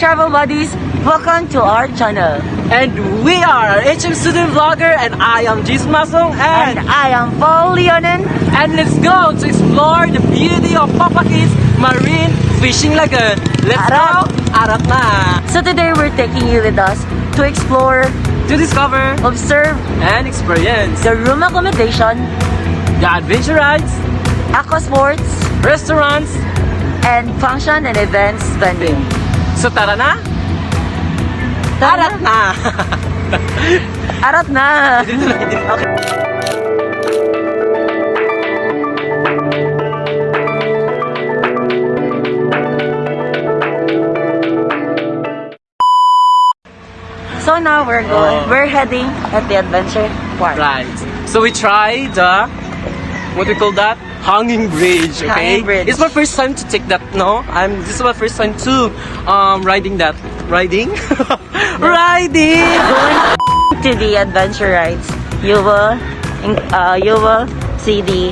travel buddies, welcome to our channel. And we are HM student vlogger, and I am Jis Masong, And I am Paul Leonin. and let's go to explore the beauty of Papa Kids Marine Fishing Lagoon. Let's Arat. go! Arat na! So today we're taking you with us to explore, To discover observe and experience the room accommodation, the adventure rides, aqua sports, restaurants. and function and events venue. So tara na! Tara Arat na! Arat na! Okay. So now we're heading at the adventure park. Right. So we try the, what we call that? Hanging bridge, okay? Hanging bridge. It's my first time to take that, no? This is my first time to riding that. Riding? Riding! Going to the adventure rides, you will see the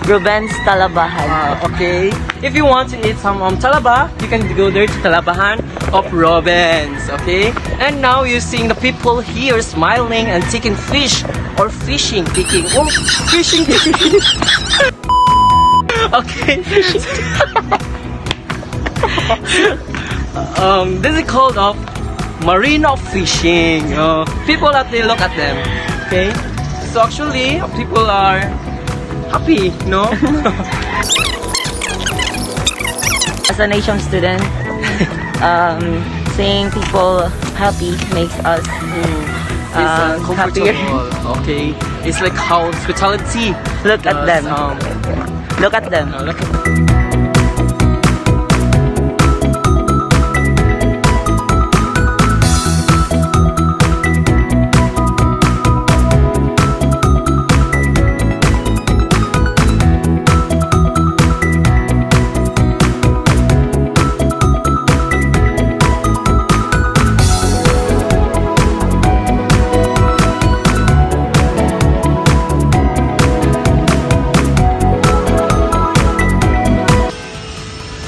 Ruben's Talabahan. Okay. If you want to eat some talaba, you can go there to Talabahan of Robins, okay? And now you're seeing the people here smiling and taking fish or fishing, picking. Oh, fishing, picking. Okay. This is called of marina fishing. People out there, look at them. Okay. So actually, people are happy, no? As a nation student, seeing people happy makes us happier. Comfortable. Okay. It's like hospitality. Look at them. Look at them. Look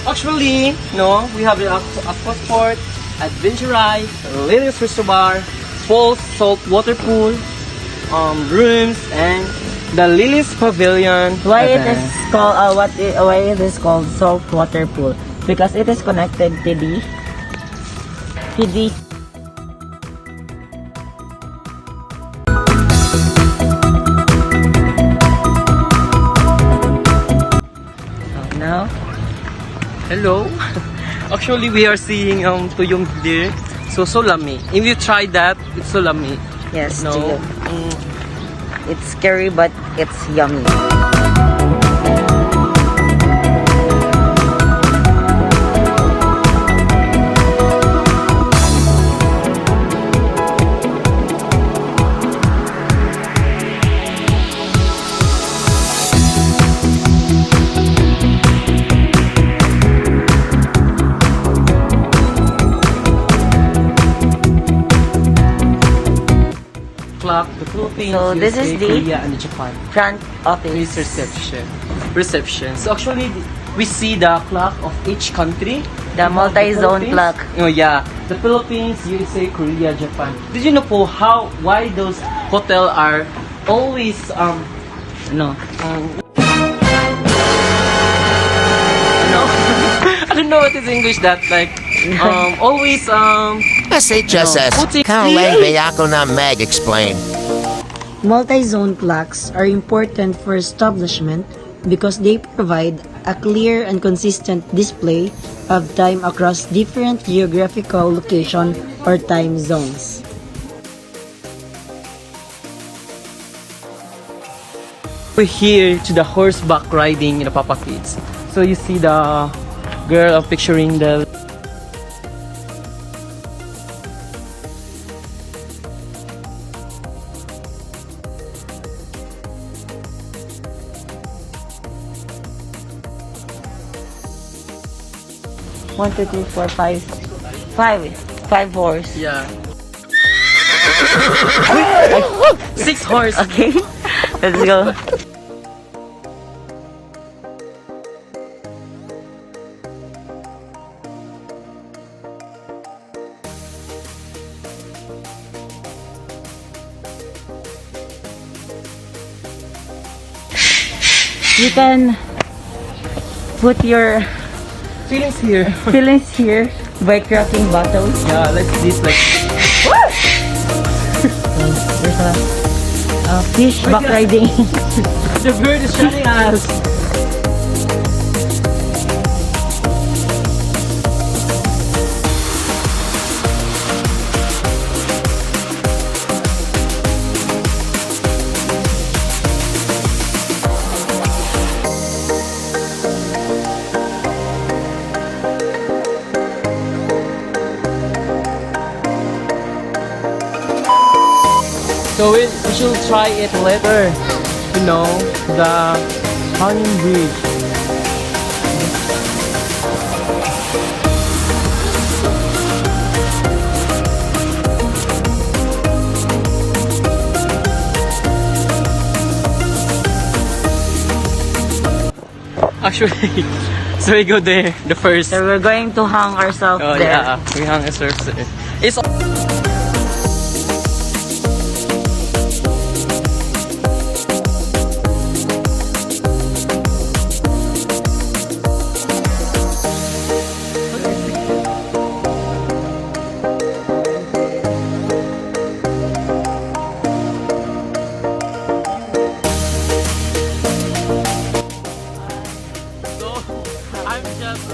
Actually, no, we have the aqua sport, adventure ride, Lily's Reservoir, falls, salt water pool, rooms, and the Lily's Pavilion. Why it event. is called why it is called saltwater pool? Because it is connected to the now. Hello. Actually, we are seeing tuyong there. So lami. If you try that, it's so lami. Yes, No. Gio. It's scary but it's yummy. The Philippines, So this USA, is the Korea, and Japan. Front This office. reception. So actually, we see the clock of each country. The We have multi-zone Philippines. clock. Oh yeah, the Philippines, USA, Korea, Japan. Did you know po why those hotel are always No. no I don't know what is English that like always SHSS. Puti- Caroline Bayako na Meg explain. Multi-zone clocks are important for establishment because they provide a clear and consistent display of time across different geographical location or time zones. we're here to the horseback riding in the Papa Kids. So you see the girl picturing the One, two, three, four, five. Five horse. yeah. 6 horse. Okay. Let's go. You can put your Feelings here. feelings here by cracking bottles. Yeah, let's this like. There's a fish back riding. The bird is shutting us. So we should try it later. You know, the hanging bridge. Actually, so we go there, the first. So we're going to hang ourselves Oh there. yeah, we hang ourselves there. It's I'm just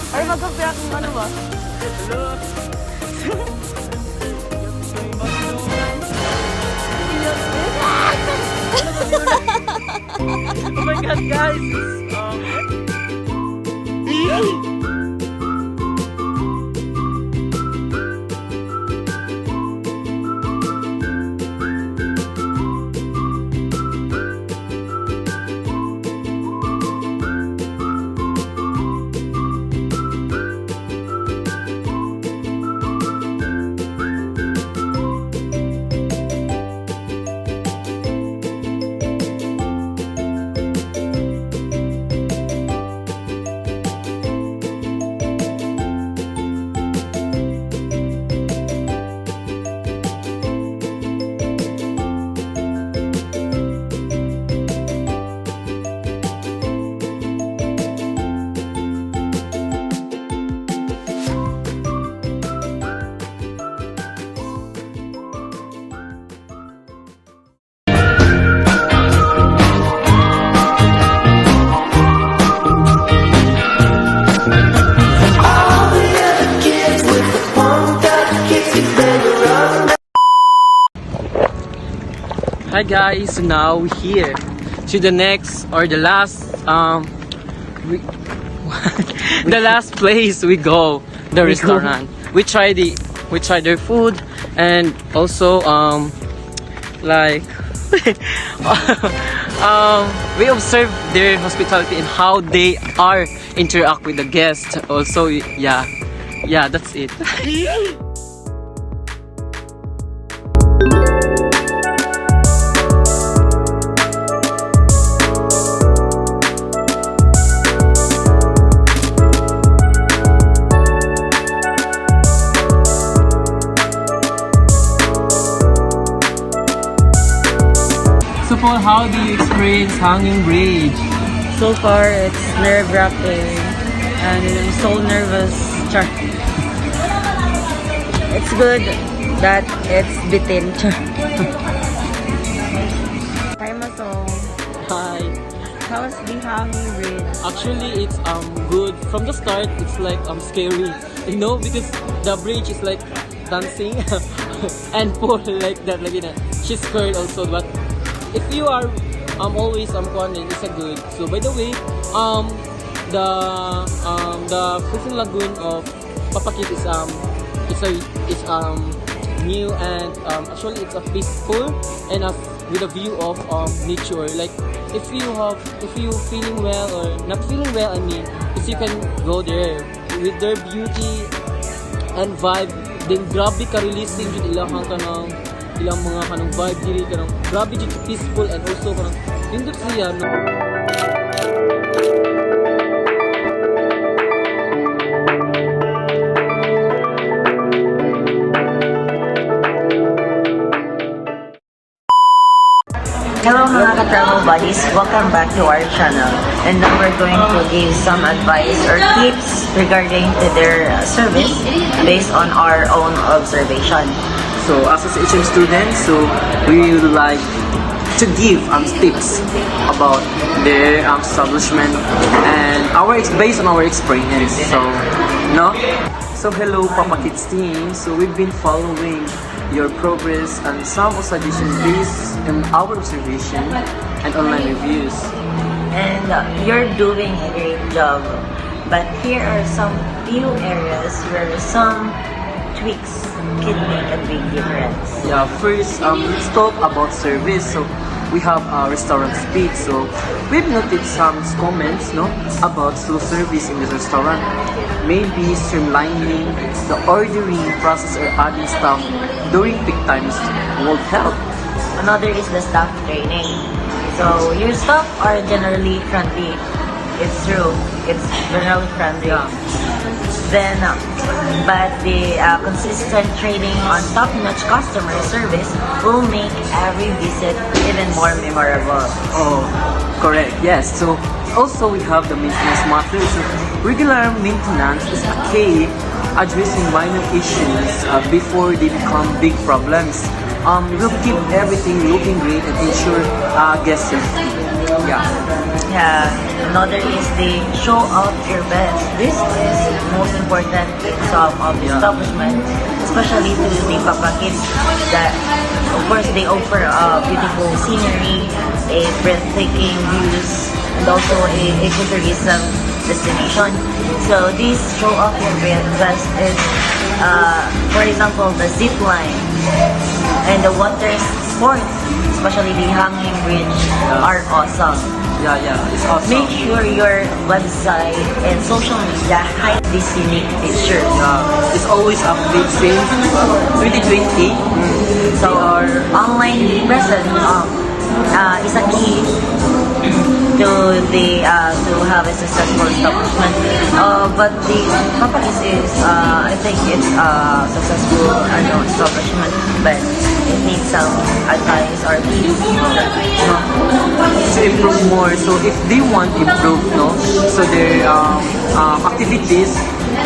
Ay, magkapiyak ng ano ba? Oh my god, guys! Hi guys, so now we're here to the next or the last we, the last place we go, the restaurant. We try their food and also like we observe their hospitality and how they are interact with the guests. Also, yeah, that's it. So Paul, how do you experience hanging bridge? So far, it's nerve-wracking and I'm so nervous. Char. It's good that it's bitin. Char. Hi, Masong. Hi. How's the hanging bridge? Actually, it's good. From the start, it's like scary, you know, because the bridge is like dancing, and Paul like that, like she's scared also. But if you are always confident, it's a good. So by the way, the fishing lagoon of Papakit is new and actually it's a peaceful and with a view of nature. Like if you feeling well or not feeling well, I mean, is you can go there with their beauty and vibe. Then grabe ka releasing jud ilang kanang ilang mga kanang vibe diri kanang grabe jud peaceful and also kanang indot siya no? Hello mga ka-travel buddies, welcome back to our channel. And now we're going to give some advice or tips regarding to their service based on our own observation. So as a HM student, so we would like to give tips about their establishment and it's based on our experience. So, no? So hello Papa Kids team. So we've been following your progress and some suggestions based on our observation and online reviews. And you're doing a great job. But here are some few areas where some tweaks can make a big difference. Yeah, first let's talk about service. So we have restaurant speed. So we've noted some comments, no, about slow service in the restaurant. Maybe streamlining the ordering process or adding staff during peak times will help. Another is the staff training. So your staff are generally friendly. It's true. It's generally friendly. Yeah. Then, but the consistent training on top-notch customer service will make every visit even more memorable. Oh, correct. Yes. So also we have the maintenance matters. So regular maintenance is a key addressing minor issues before they become big problems. We'll keep everything looking great and ensure guest safety. Yeah. Yeah. Another is the show off your best. This is most important in some of the establishment, especially to the Papa Kids that of course they offer beautiful scenery, a breathtaking views, and also a ecotourism destination. So this show off your best is for example the zip line and the water sports, especially the hanging bridge, are awesome. Yeah, it's awesome. Make sure your website and social media hide the scenic pictures. It's always update since 2020. So online presence is a key to the to have a successful establishment. But the Papa is I think it's a successful establishment, but it needs some advice or tips to improve more. So if they want to improve, no, so their activities,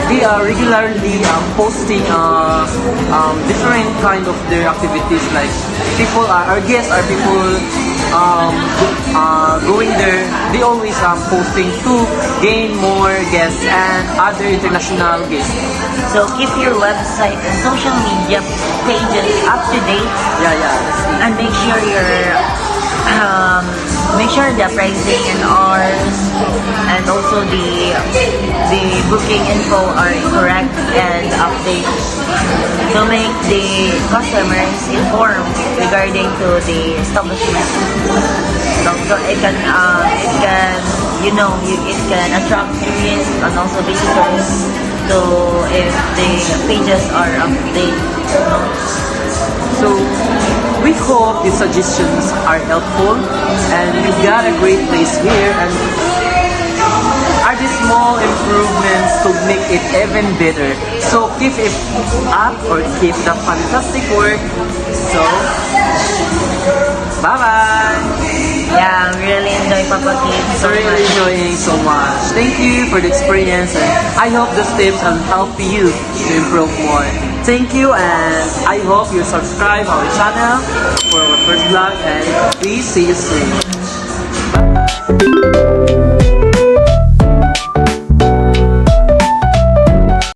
they are regularly posting different kind of their activities. Like people our guests are people going there. They always posting to gain more guests and other international guests. So keep your website and social media pages up to date. Yeah. And make sure the pricing and hours and also the booking info are correct and updated to make the customers informed regarding to the establishment. So it can it can attract tourists and also visitors. So if the pages are updated. So we hope these suggestions are helpful and we got a great place here and are these small improvements to make it even better. So keep it up or keep the fantastic work. So bye-bye! Yeah, we really enjoy Papa Kids. So really enjoying so much. Thank you for the experience and I hope those tips will help you to improve more. Thank you and I hope you subscribe our channel for our first vlog and please see you soon. Bye.